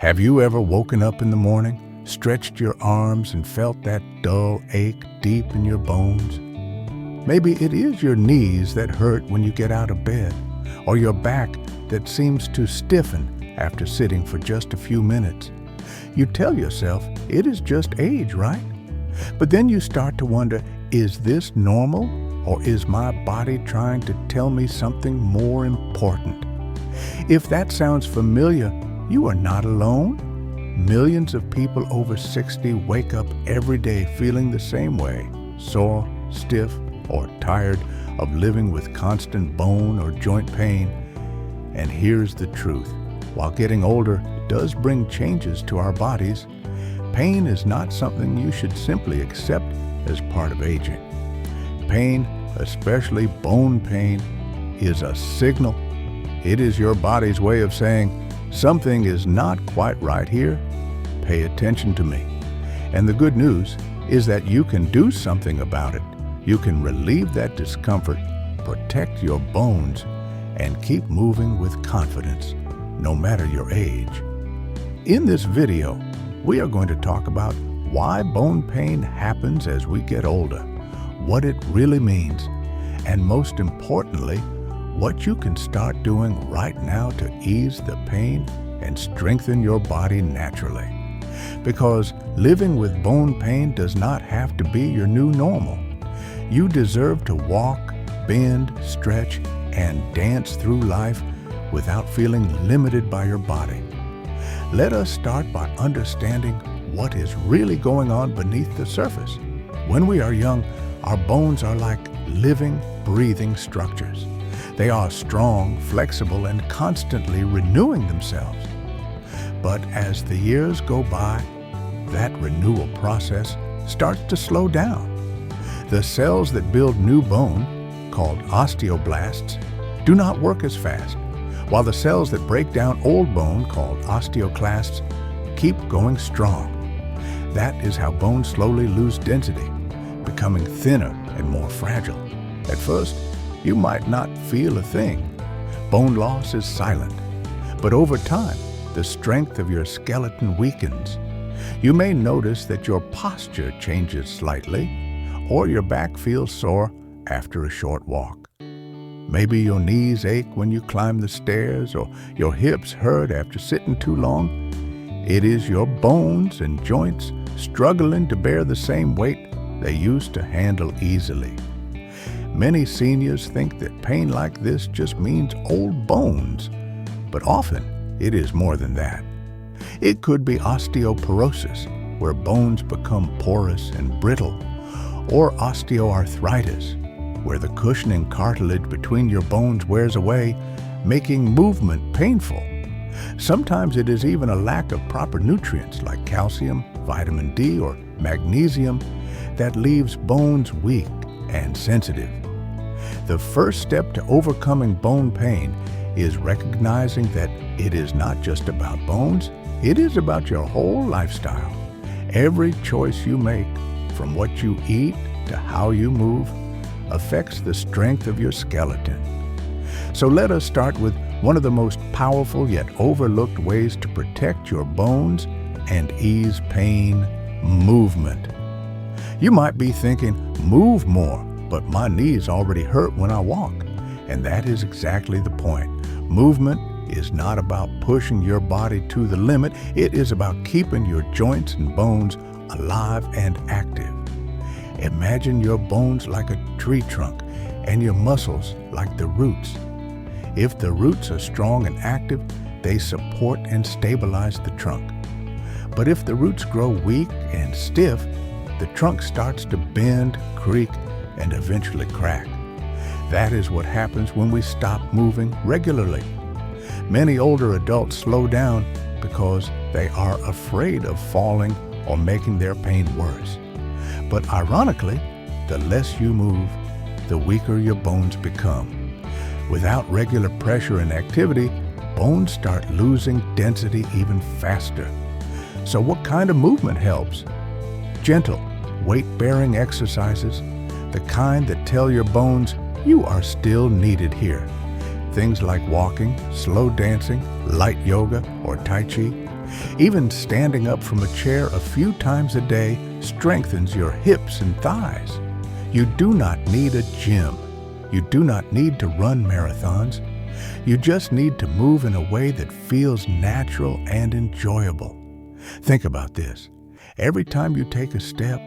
Have you ever woken up in the morning, stretched your arms, and felt that dull ache deep in your bones? Maybe it is your knees that hurt when you get out of bed, or your back that seems to stiffen after sitting for just a few minutes. You tell yourself it is just age, right? But then you start to wonder, is this normal, or is my body trying to tell me something more important? If that sounds familiar, you are not alone. Millions of people over 60 wake up every day feeling the same way, sore, stiff, or tired of living with constant bone or joint pain. And here's the truth. While getting older does bring changes to our bodies, pain is not something you should simply accept as part of aging. Pain, especially bone pain, is a signal. It is your body's way of saying, something is not quite right here. Pay attention to me. And the good news is that you can do something about it. You can relieve that discomfort, protect your bones, and keep moving with confidence, no matter your age. In this video, we are going to talk about why bone pain happens as we get older, what it really means, and most importantly, what you can start doing right now to ease the pain and strengthen your body naturally. Because living with bone pain does not have to be your new normal. You deserve to walk, bend, stretch, and dance through life without feeling limited by your body. Let us start by understanding what is really going on beneath the surface. When we are young, our bones are like living, breathing structures. They are strong, flexible, and constantly renewing themselves. But as the years go by, that renewal process starts to slow down. The cells that build new bone, called osteoblasts, do not work as fast, while the cells that break down old bone, called osteoclasts, keep going strong. That is how bones slowly lose density, becoming thinner and more fragile. At first, you might not feel a thing. Bone loss is silent, but over time, the strength of your skeleton weakens. You may notice that your posture changes slightly, or your back feels sore after a short walk. Maybe your knees ache when you climb the stairs, or your hips hurt after sitting too long. It is your bones and joints struggling to bear the same weight they used to handle easily. Many seniors think that pain like this just means old bones, but often it is more than that. It could be osteoporosis, where bones become porous and brittle, or osteoarthritis, where the cushioning cartilage between your bones wears away, making movement painful. Sometimes it is even a lack of proper nutrients like calcium, vitamin D, or magnesium that leaves bones weak and sensitive. The first step to overcoming bone pain is recognizing that it is not just about bones, it is about your whole lifestyle. Every choice you make, from what you eat to how you move, affects the strength of your skeleton. So let us start with one of the most powerful yet overlooked ways to protect your bones and ease pain: movement. You might be thinking, move more, but my knees already hurt when I walk. And that is exactly the point. Movement is not about pushing your body to the limit. It is about keeping your joints and bones alive and active. Imagine your bones like a tree trunk and your muscles like the roots. If the roots are strong and active, they support and stabilize the trunk. But if the roots grow weak and stiff, the trunk starts to bend, creak, and eventually crack. That is what happens when we stop moving regularly. Many older adults slow down because they are afraid of falling or making their pain worse. But ironically, the less you move, the weaker your bones become. Without regular pressure and activity, bones start losing density even faster. So what kind of movement helps? Gentle, weight-bearing exercises, the kind that tell your bones you are still needed here. Things like walking, slow dancing, light yoga, or Tai Chi. Even standing up from a chair a few times a day strengthens your hips and thighs. You do not need a gym. You do not need to run marathons. You just need to move in a way that feels natural and enjoyable. Think about this. Every time you take a step,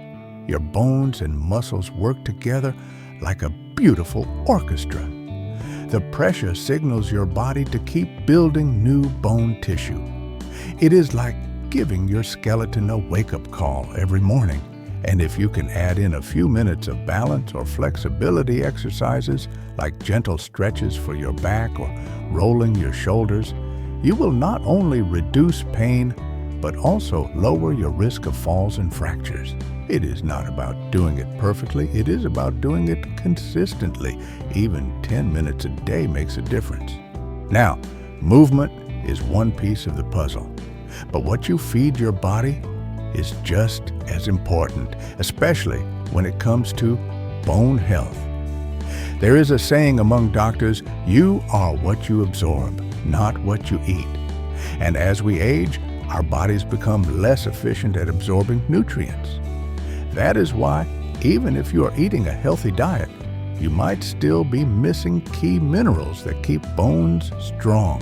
your bones and muscles work together like a beautiful orchestra. The pressure signals your body to keep building new bone tissue. It is like giving your skeleton a wake-up call every morning. And if you can add in a few minutes of balance or flexibility exercises, like gentle stretches for your back or rolling your shoulders, you will not only reduce pain, but also lower your risk of falls and fractures. It is not about doing it perfectly, it is about doing it consistently. Even 10 minutes a day makes a difference. Now, movement is one piece of the puzzle, but what you feed your body is just as important, especially when it comes to bone health. There is a saying among doctors, you are what you absorb, not what you eat. And as we age, our bodies become less efficient at absorbing nutrients. That is why, even if you are eating a healthy diet, you might still be missing key minerals that keep bones strong.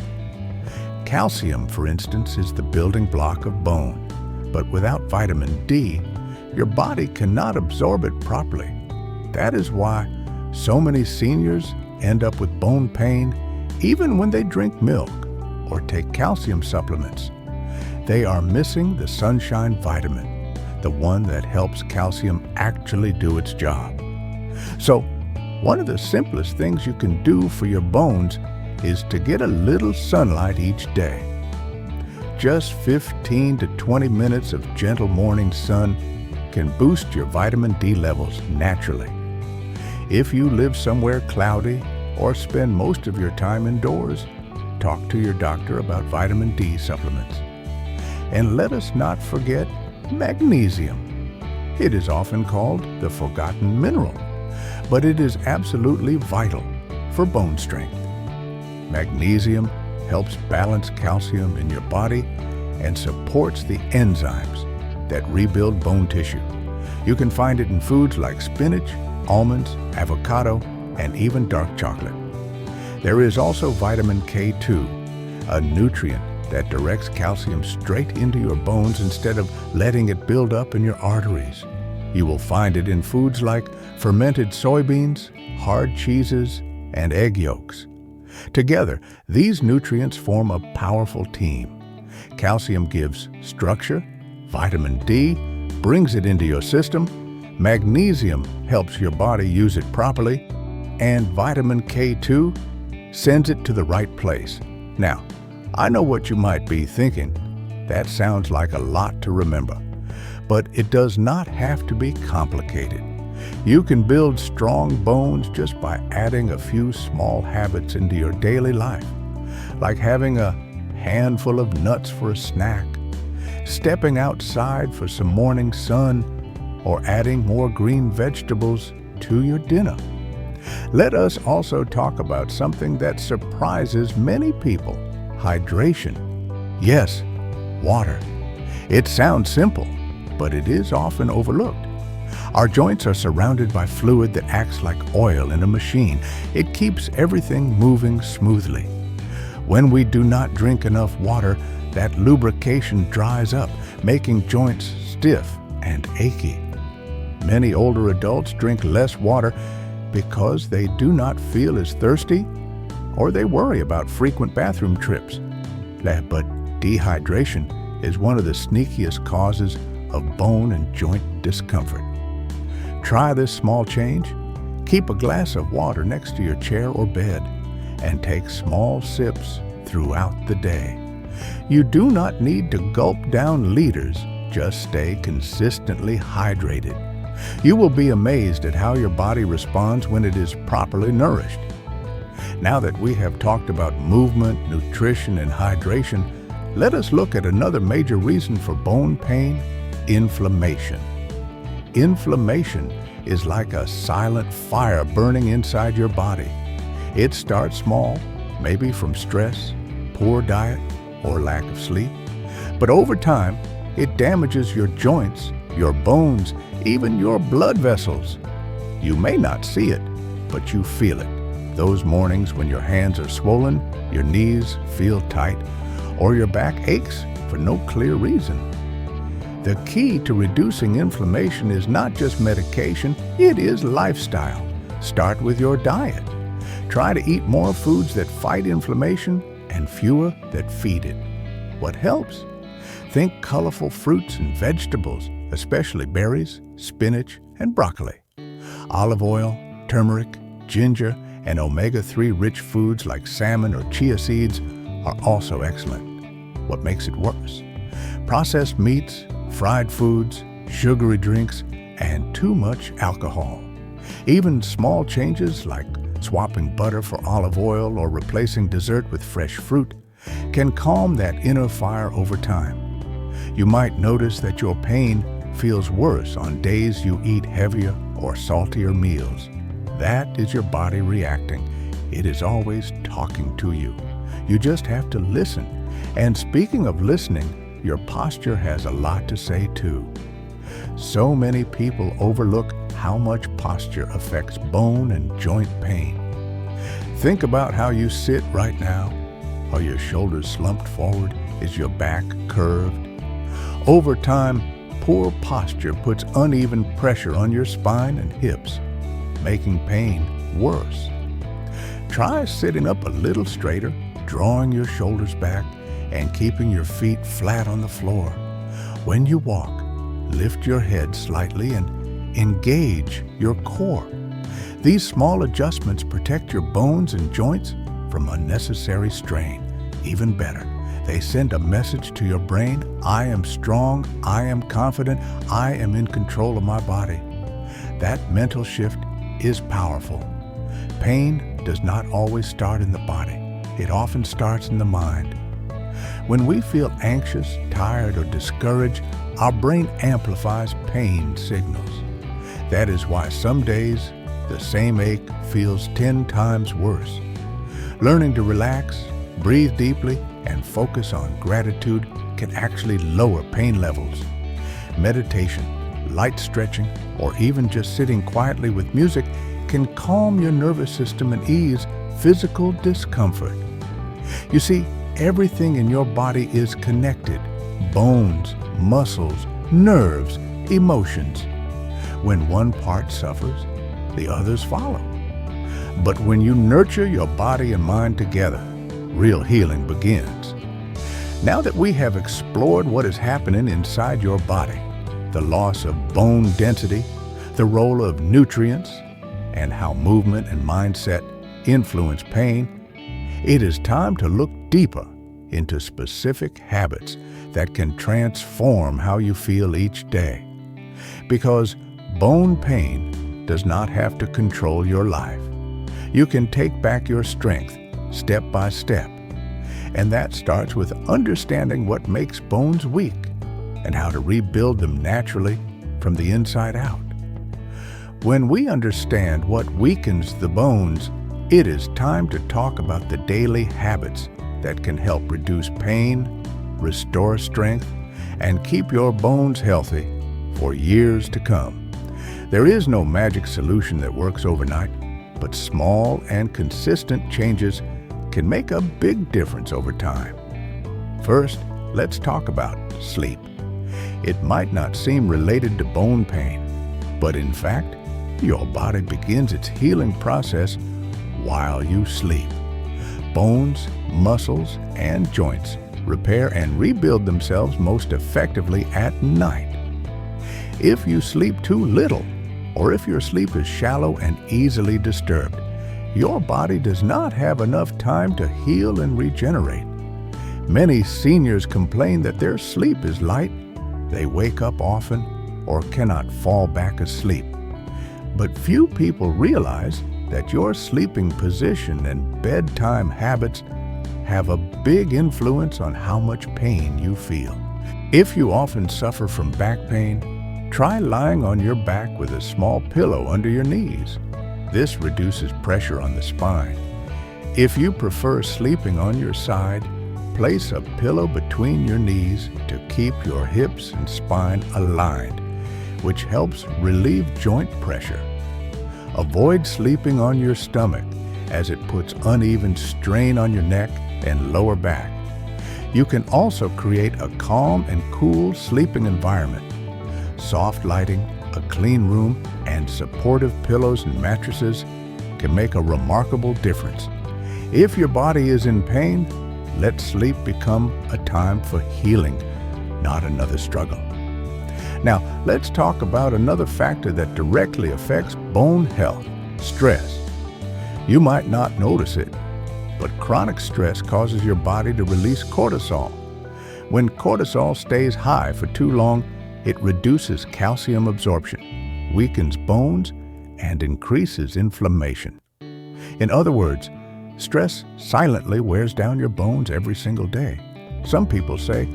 Calcium, for instance, is the building block of bone. But without vitamin D, your body cannot absorb it properly. That is why so many seniors end up with bone pain even when they drink milk or take calcium supplements. They are missing the sunshine vitamin, the one that helps calcium actually do its job. So, one of the simplest things you can do for your bones is to get a little sunlight each day. Just 15 to 20 minutes of gentle morning sun can boost your vitamin D levels naturally. If you live somewhere cloudy or spend most of your time indoors, talk to your doctor about vitamin D supplements. And let us not forget magnesium. It is often called the forgotten mineral, but it is absolutely vital for bone strength. Magnesium helps balance calcium in your body and supports the enzymes that rebuild bone tissue. You can find it in foods like spinach, almonds, avocado, and even dark chocolate. There is also vitamin K2, a nutrient that directs calcium straight into your bones instead of letting it build up in your arteries. You will find it in foods like fermented soybeans, hard cheeses, and egg yolks. Together, these nutrients form a powerful team. Calcium gives structure, vitamin D brings it into your system, magnesium helps your body use it properly, and vitamin K2 sends it to the right place. Now, I know what you might be thinking. That sounds like a lot to remember, but it does not have to be complicated. You can build strong bones just by adding a few small habits into your daily life, like having a handful of nuts for a snack, stepping outside for some morning sun, or adding more green vegetables to your dinner. Let us also talk about something that surprises many people: hydration. Yes, water. It sounds simple, but it is often overlooked. Our joints are surrounded by fluid that acts like oil in a machine. It keeps everything moving smoothly. When we do not drink enough water, that lubrication dries up, making joints stiff and achy. Many older adults drink less water because they do not feel as thirsty, or they worry about frequent bathroom trips. But dehydration is one of the sneakiest causes of bone and joint discomfort. Try this small change. Keep a glass of water next to your chair or bed and take small sips throughout the day. You do not need to gulp down liters, just stay consistently hydrated. You will be amazed at how your body responds when it is properly nourished. Now that we have talked about movement, nutrition, and hydration, let us look at another major reason for bone pain: inflammation. Inflammation is like a silent fire burning inside your body. It starts small, maybe from stress, poor diet, or lack of sleep, But over time, it damages your joints, your bones, even your blood vessels. You may not see it, but you feel it. Those mornings when your hands are swollen, your knees feel tight, or your back aches for no clear reason. The key to reducing inflammation is not just medication, it is lifestyle. Start with your diet. Try to eat more foods that fight inflammation and fewer that feed it. What helps? Think colorful fruits and vegetables, especially berries, spinach, and broccoli. Olive oil, turmeric, ginger, and omega-3 rich foods like salmon or chia seeds are also excellent. What makes it worse? Processed meats, fried foods, sugary drinks, and too much alcohol. Even small changes like swapping butter for olive oil or replacing dessert with fresh fruit can calm that inner fire over time. You might notice that your pain feels worse on days you eat heavier or saltier meals. That is your body reacting. It is always talking to you. You just have to listen. And speaking of listening, your posture has a lot to say too. So many people overlook how much posture affects bone and joint pain. Think about how you sit right now. Are your shoulders slumped forward? Is your back curved? Over time, poor posture puts uneven pressure on your spine and hips, making pain worse. Try sitting up a little straighter, drawing your shoulders back, and keeping your feet flat on the floor. When you walk, lift your head slightly and engage your core. These small adjustments protect your bones and joints from unnecessary strain. Even better, they send a message to your brain: I am strong, I am confident, I am in control of my body. That mental shift is powerful. Pain does not always start in the body. It often starts in the mind. When we feel anxious, tired, or discouraged, our brain amplifies pain signals. That is why some days the same ache feels 10 times worse. Learning to relax, breathe deeply, and focus on gratitude can actually lower pain levels. Meditation, light stretching, or even just sitting quietly with music can calm your nervous system and ease physical discomfort. You see, everything in your body is connected: bones, muscles, nerves, emotions. When one part suffers, the others follow. But when you nurture your body and mind together, real healing begins. Now that we have explored what is happening inside your body, the loss of bone density, the role of nutrients, and how movement and mindset influence pain, it is time to look deeper into specific habits that can transform how you feel each day. Because bone pain does not have to control your life. You can take back your strength step by step. And that starts with understanding what makes bones weak and how to rebuild them naturally from the inside out. When we understand what weakens the bones, it is time to talk about the daily habits that can help reduce pain, restore strength, and keep your bones healthy for years to come. There is no magic solution that works overnight, but small and consistent changes can make a big difference over time. First, let's talk about sleep. It might not seem related to bone pain, but in fact, your body begins its healing process while you sleep. Bones, muscles, and joints repair and rebuild themselves most effectively at night. If you sleep too little, or if your sleep is shallow and easily disturbed, your body does not have enough time to heal and regenerate. Many seniors complain that their sleep is light, they wake up often, or cannot fall back asleep. But few people realize that your sleeping position and bedtime habits have a big influence on how much pain you feel. If you often suffer from back pain, try lying on your back with a small pillow under your knees. This reduces pressure on the spine. If you prefer sleeping on your side, place a pillow between your knees to keep your hips and spine aligned, which helps relieve joint pressure. Avoid sleeping on your stomach as it puts uneven strain on your neck and lower back. You can also create a calm and cool sleeping environment. Soft lighting, a clean room, and supportive pillows and mattresses can make a remarkable difference. If your body is in pain, let sleep become a time for healing, not another struggle. Now, let's talk about another factor that directly affects bone health: stress. You might not notice it, but chronic stress causes your body to release cortisol. When cortisol stays high for too long, it reduces calcium absorption, weakens bones, and increases inflammation. In other words, stress silently wears down your bones every single day. Some people say,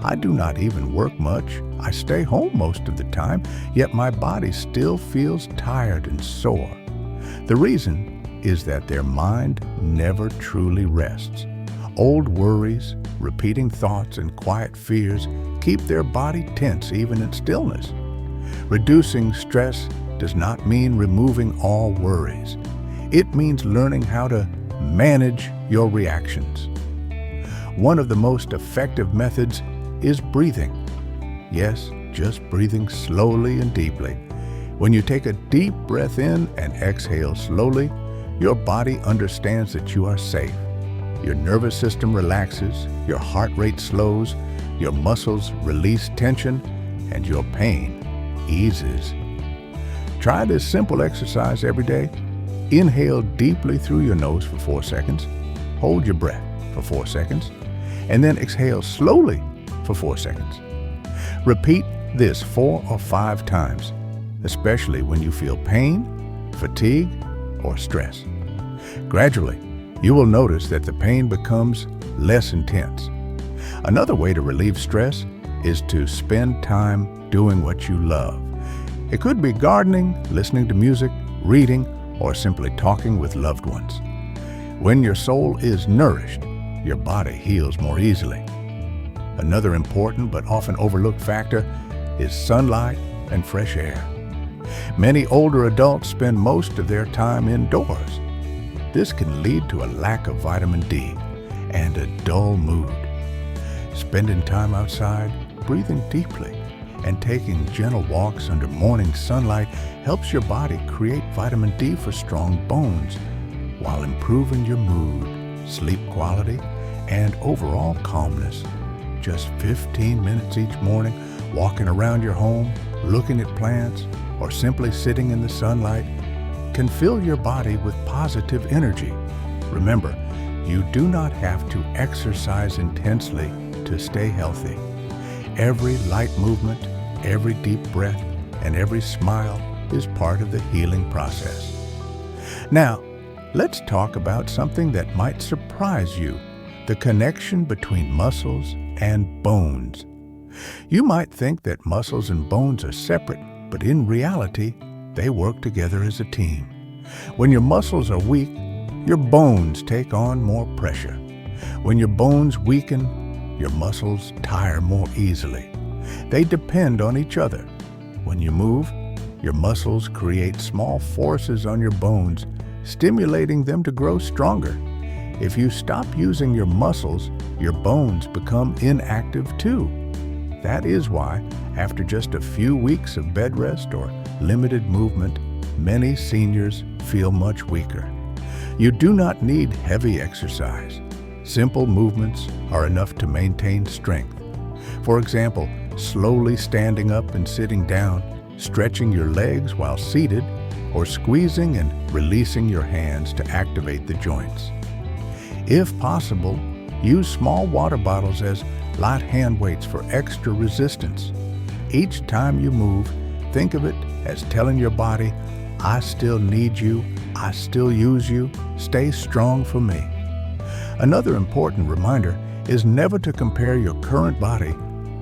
"I do not even work much. I stay home most of the time, yet my body still feels tired and sore." The reason is that their mind never truly rests. Old worries, repeating thoughts, and quiet fears keep their body tense even in stillness. Reducing stress does not mean removing all worries. It means learning how to manage your reactions. One of the most effective methods is breathing. Yes, just breathing slowly and deeply. When you take a deep breath in and exhale slowly, your body understands that you are safe. Your nervous system relaxes, your heart rate slows, your muscles release tension, and your pain eases. Try this simple exercise every day. Inhale deeply through your nose for 4 seconds. Hold your breath for 4 seconds, and then exhale slowly for 4 seconds. Repeat this 4 or 5 times, especially when you feel pain, fatigue, or stress. Gradually, you will notice that the pain becomes less intense. Another way to relieve stress is to spend time doing what you love. It could be gardening, listening to music, reading, or simply talking with loved ones. When your soul is nourished, your body heals more easily. Another important but often overlooked factor is sunlight and fresh air. Many older adults spend most of their time indoors. This can lead to a lack of vitamin D and a dull mood. Spending time outside, breathing deeply, and taking gentle walks under morning sunlight helps your body create vitamin D for strong bones, while improving your mood, sleep quality, and overall calmness. Just 15 minutes each morning, walking around your home, looking at plants, or simply sitting in the sunlight can fill your body with positive energy. Remember, you do not have to exercise intensely to stay healthy. Every light movement, every deep breath, and every smile is part of the healing process. Now, let's talk about something that might surprise you: the connection between muscles and bones. You might think that muscles and bones are separate, but in reality, they work together as a team. When your muscles are weak, your bones take on more pressure. When your bones weaken, your muscles tire more easily. They depend on each other. When you move, your muscles create small forces on your bones, stimulating them to grow stronger. If you stop using your muscles, your bones become inactive too. That is why, after just a few weeks of bed rest or limited movement, many seniors feel much weaker. You do not need heavy exercise. Simple movements are enough to maintain strength. For example, slowly standing up and sitting down, stretching your legs while seated, or squeezing and releasing your hands to activate the joints. If possible, use small water bottles as light hand weights for extra resistance. Each time you move, think of it as telling your body, "I still need you, I still use you, stay strong for me." Another important reminder is never to compare your current body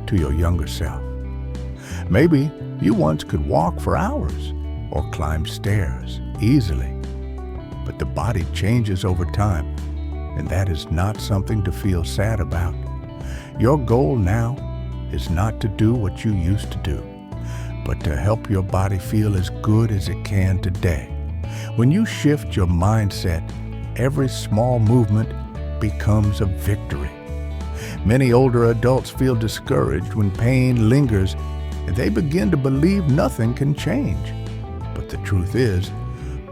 to your younger self. Maybe you once could walk for hours or climb stairs easily, but the body changes over time. and that is not something to feel sad about. Your goal now is not to do what you used to do, but to help your body feel as good as it can today. When you shift your mindset, every small movement becomes a victory. Many older adults feel discouraged when pain lingers and they begin to believe nothing can change. But the truth is,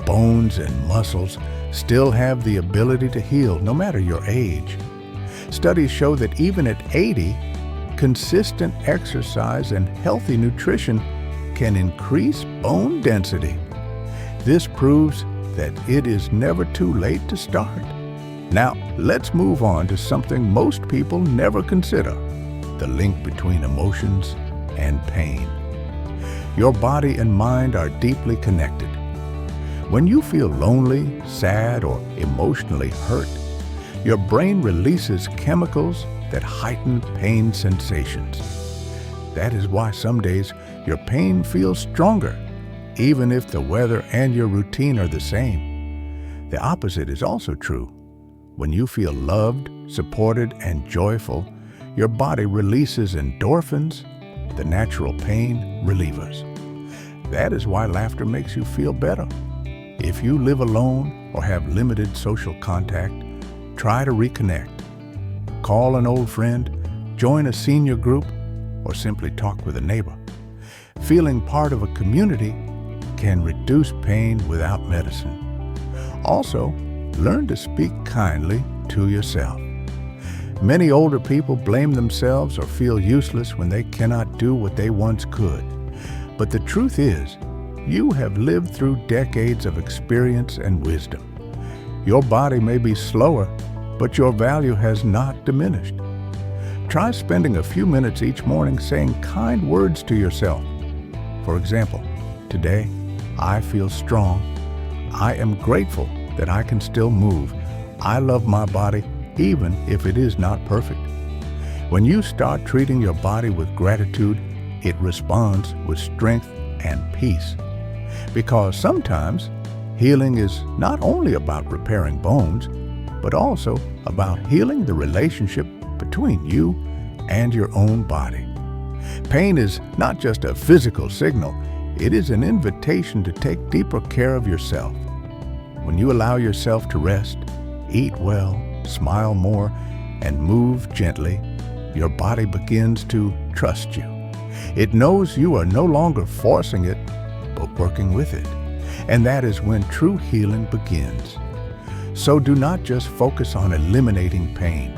bones and muscles still have the ability to heal no matter your age. Studies show that even at 80, consistent exercise and healthy nutrition can increase bone density. This proves that it is never too late to start. Now, let's move on to something most people never consider: the link between emotions and pain. Your body and mind are deeply connected. When you feel lonely, sad, or emotionally hurt, your brain releases chemicals that heighten pain sensations. That is why some days your pain feels stronger, even if the weather and your routine are the same. The opposite is also true. When you feel loved, supported, and joyful, your body releases endorphins, the natural pain relievers. That is why laughter makes you feel better. If you live alone or have limited social contact, try to reconnect. Call an old friend, join a senior group, or simply talk with a neighbor. Feeling part of a community can reduce pain without medicine. Also, learn to speak kindly to yourself. Many older people blame themselves or feel useless when they cannot do what they once could. But the truth is, you have lived through decades of experience and wisdom. Your body may be slower, but your value has not diminished. Try spending a few minutes each morning saying kind words to yourself. For example, today, I feel strong. I am grateful that I can still move. I love my body, even if it is not perfect. When you start treating your body with gratitude, it responds with strength and peace. Because sometimes healing is not only about repairing bones, but also about healing the relationship between you and your own body. Pain is not just a physical signal, it is an invitation to take deeper care of yourself. When you allow yourself to rest, eat well, smile more, and move gently, your body begins to trust you. It knows you are no longer forcing it, but working with it. And that is when true healing begins. So do not just focus on eliminating pain.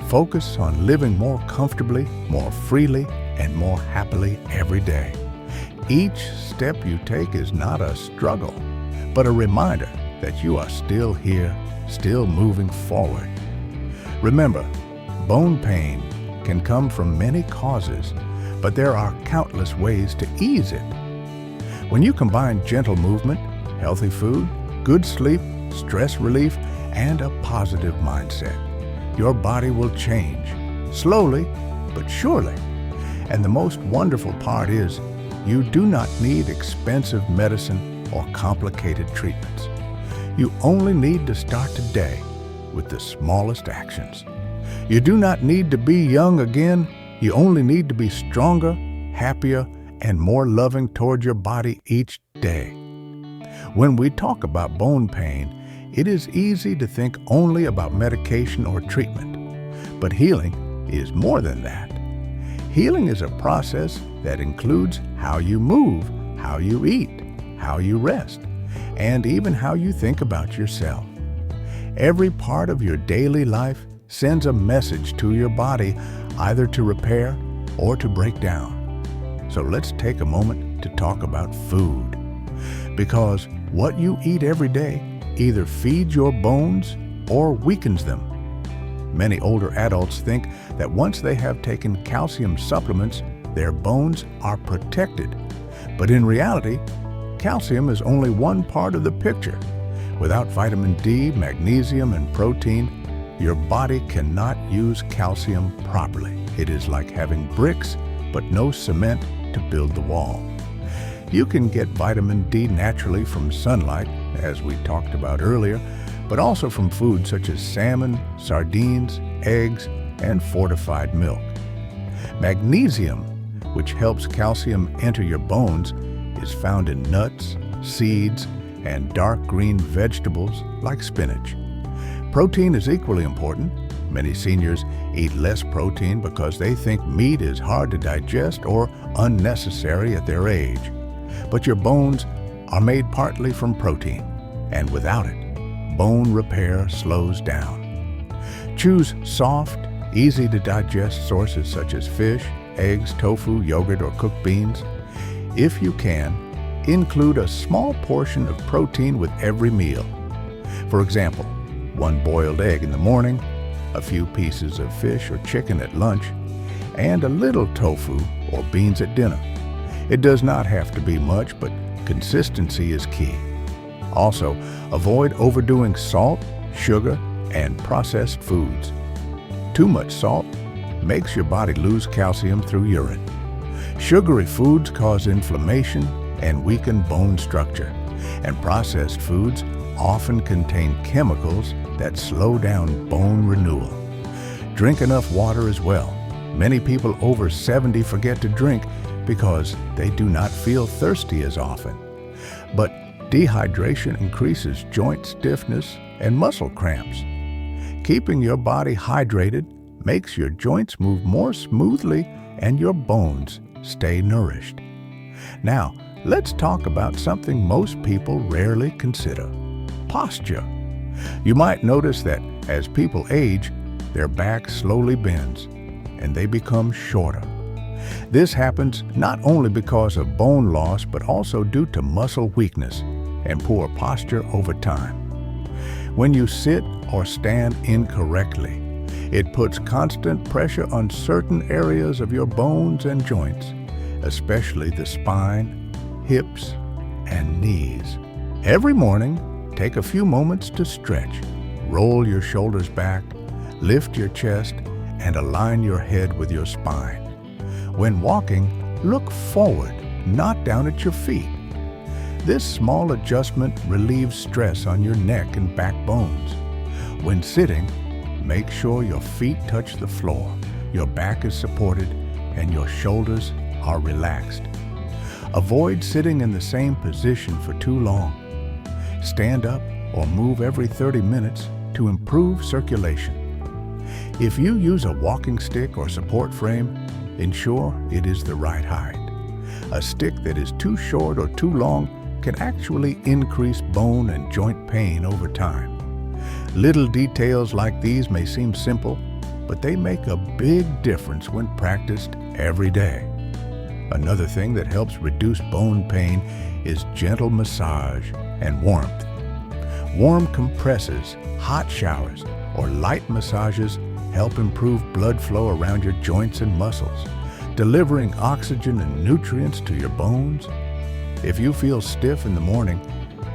Focus on living more comfortably, more freely, and more happily every day. Each step you take is not a struggle, but a reminder that you are still here, still moving forward. Remember, bone pain can come from many causes, but there are countless ways to ease it. When you combine gentle movement, healthy food, good sleep, stress relief, and a positive mindset, your body will change, slowly but surely. And the most wonderful part is, you do not need expensive medicine or complicated treatments. You only need to start today with the smallest actions. You do not need to be young again. You only need to be stronger, happier, and more loving toward your body each day. When we talk about bone pain, it is easy to think only about medication or treatment. But healing is more than that. Healing is a process that includes how you move, how you eat, how you rest, and even how you think about yourself. Every part of your daily life sends a message to your body, either to repair or to break down. So let's take a moment to talk about food. Because what you eat every day either feeds your bones or weakens them. Many older adults think that once they have taken calcium supplements, their bones are protected. But in reality, calcium is only one part of the picture. Without vitamin D, magnesium, and protein, your body cannot use calcium properly. It is like having bricks, but no cement to build the wall. You can get vitamin D naturally from sunlight, as we talked about earlier, but also from foods such as salmon, sardines, eggs, and fortified milk. Magnesium, which helps calcium enter your bones, is found in nuts, seeds, and dark green vegetables like spinach. Protein is equally important. Many seniors eat less protein because they think meat is hard to digest or unnecessary at their age. But your bones are made partly from protein, and without it, bone repair slows down. Choose soft, easy-to-digest sources such as fish, eggs, tofu, yogurt, or cooked beans. If you can, include a small portion of protein with every meal. For example, 1 boiled egg in the morning, a few pieces of fish or chicken at lunch, and a little tofu or beans at dinner. It does not have to be much, but consistency is key. Also, avoid overdoing salt, sugar, and processed foods. Too much salt makes your body lose calcium through urine. Sugary foods cause inflammation and weaken bone structure, and processed foods often contain chemicals that slow down bone renewal. Drink enough water as well. Many people over 70 forget to drink because they do not feel thirsty as often. But dehydration increases joint stiffness and muscle cramps. Keeping your body hydrated makes your joints move more smoothly and your bones stay nourished. Now, let's talk about something most people rarely consider: posture. You might notice that as people age, their back slowly bends and they become shorter. This happens not only because of bone loss, but also due to muscle weakness and poor posture over time. When you sit or stand incorrectly, it puts constant pressure on certain areas of your bones and joints, especially the spine, hips, and knees. Every morning, take a few moments to stretch. Roll your shoulders back, lift your chest, and align your head with your spine. When walking, look forward, not down at your feet. This small adjustment relieves stress on your neck and back bones. When sitting, make sure your feet touch the floor, your back is supported, and your shoulders are relaxed. Avoid sitting in the same position for too long. Stand up or move every 30 minutes to improve circulation. If you use a walking stick or support frame, ensure it is the right height. A stick that is too short or too long can actually increase bone and joint pain over time. Little details like these may seem simple, but they make a big difference when practiced every day. Another thing that helps reduce bone pain is gentle massage and warmth. Warm compresses, hot showers, or light massages help improve blood flow around your joints and muscles, delivering oxygen and nutrients to your bones. If you feel stiff in the morning,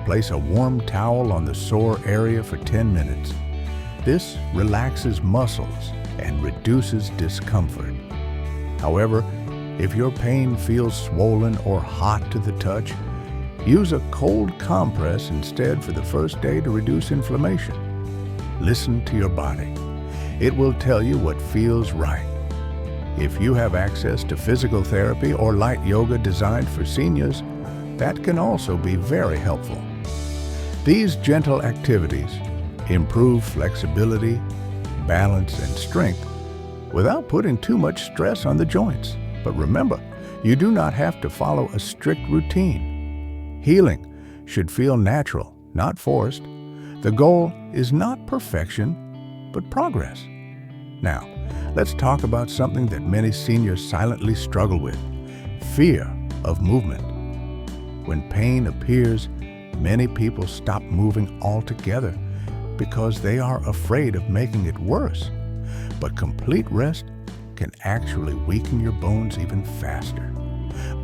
place a warm towel on the sore area for 10 minutes. This relaxes muscles and reduces discomfort. However, if your pain feels swollen or hot to the touch, use a cold compress instead for the first day to reduce inflammation. Listen to your body. It will tell you what feels right. If you have access to physical therapy or light yoga designed for seniors, that can also be very helpful. These gentle activities improve flexibility, balance, and strength without putting too much stress on the joints. But remember, you do not have to follow a strict routine. Healing should feel natural, not forced. The goal is not perfection, but progress. Now, let's talk about something that many seniors silently struggle with: fear of movement. When pain appears, many people stop moving altogether because they are afraid of making it worse. But complete rest can actually weaken your bones even faster.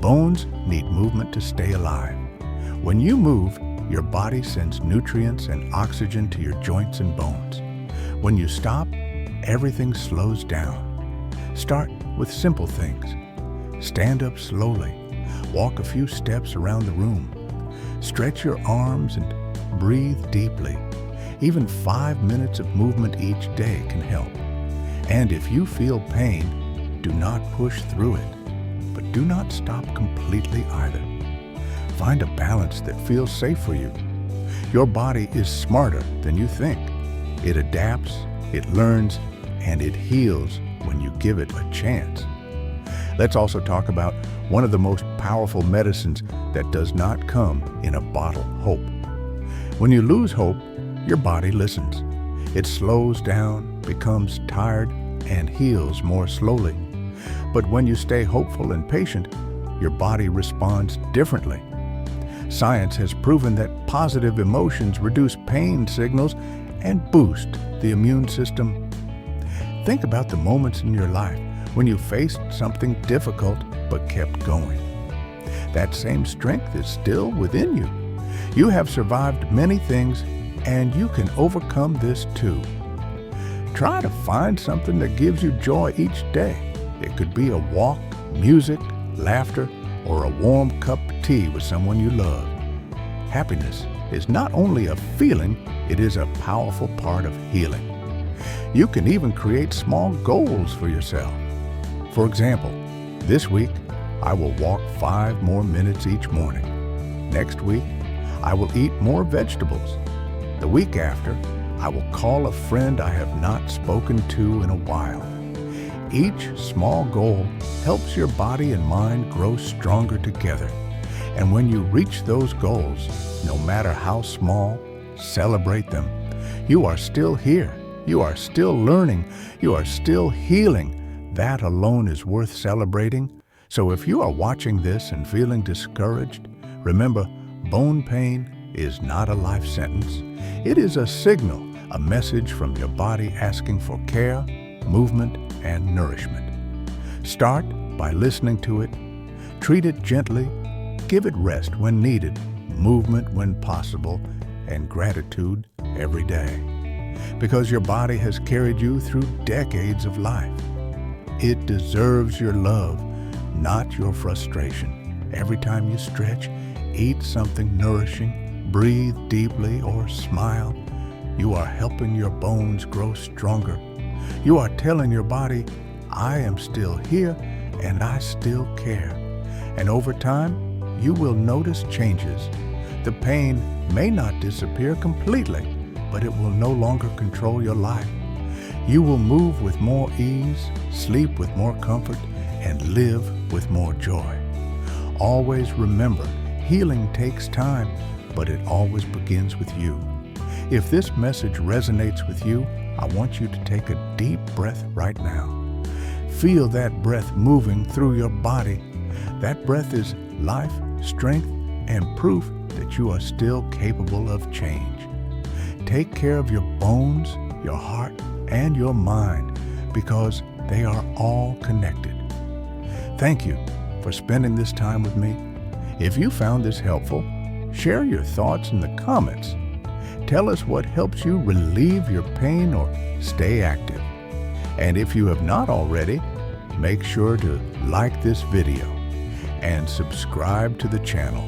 Bones need movement to stay alive. When you move, your body sends nutrients and oxygen to your joints and bones. When you stop, everything slows down. Start with simple things. Stand up slowly. Walk a few steps around the room. Stretch your arms and breathe deeply. Even 5 minutes of movement each day can help. And if you feel pain, do not push through it, but do not stop completely either. Find a balance that feels safe for you. Your body is smarter than you think. It adapts, it learns, and it heals when you give it a chance. Let's also talk about one of the most powerful medicines that does not come in a bottle, hope. When you lose hope, your body listens. It slows down, becomes tired, and heals more slowly. But when you stay hopeful and patient, your body responds differently. Science has proven that positive emotions reduce pain signals and boost the immune system. Think about the moments in your life when you faced something difficult but kept going. That same strength is still within you. You have survived many things, and you can overcome this too. Try to find something that gives you joy each day. It could be a walk, music, laughter, or a warm cup of tea with someone you love. Happiness is not only a feeling, it is a powerful part of healing. You can even create small goals for yourself. For example, this week, I will walk 5 more minutes each morning. Next week, I will eat more vegetables. The week after, I will call a friend I have not spoken to in a while. Each small goal helps your body and mind grow stronger together. And when you reach those goals, no matter how small, celebrate them. You are still here. You are still learning. You are still healing. That alone is worth celebrating. So if you are watching this and feeling discouraged, remember, bone pain is not a life sentence. It is a signal, a message from your body asking for care, movement, and nourishment. Start by listening to it. Treat it gently. Give it rest when needed, movement when possible, and gratitude every day. Because your body has carried you through decades of life. It deserves your love, not your frustration. Every time you stretch, eat something nourishing, breathe deeply, or smile, you are helping your bones grow stronger. You are telling your body, I am still here and I still care. And over time, you will notice changes. The pain may not disappear completely, but it will no longer control your life. You will move with more ease, sleep with more comfort, and live with more joy. Always remember, healing takes time, but it always begins with you. If this message resonates with you, I want you to take a deep breath right now. Feel that breath moving through your body. That breath is life, strength, and proof that you are still capable of change. Take care of your bones, your heart, and your mind, because they are all connected. Thank you for spending this time with me. If you found this helpful, share your thoughts in the comments. Tell us what helps you relieve your pain or stay active. And if you have not already, make sure to like this video and subscribe to the channel.